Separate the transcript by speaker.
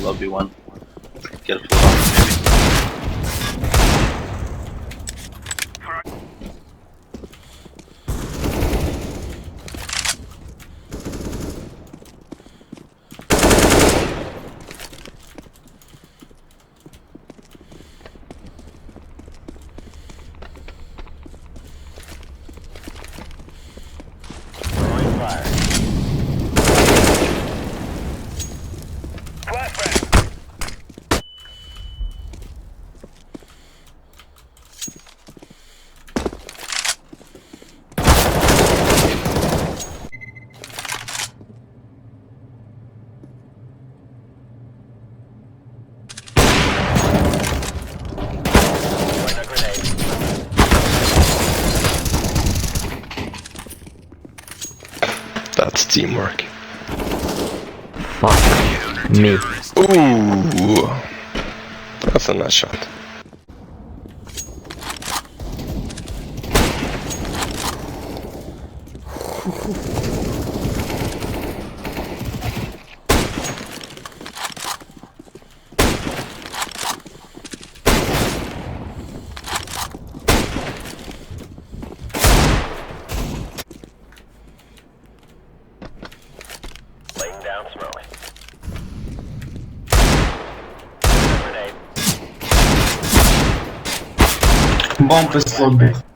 Speaker 1: lobby one. Careful around maybe.
Speaker 2: That's teamwork.
Speaker 3: Fuck me.
Speaker 2: Ooh, that's a nice shot.
Speaker 4: Laying down smoke. Grenade.
Speaker 5: Bomb is lobby.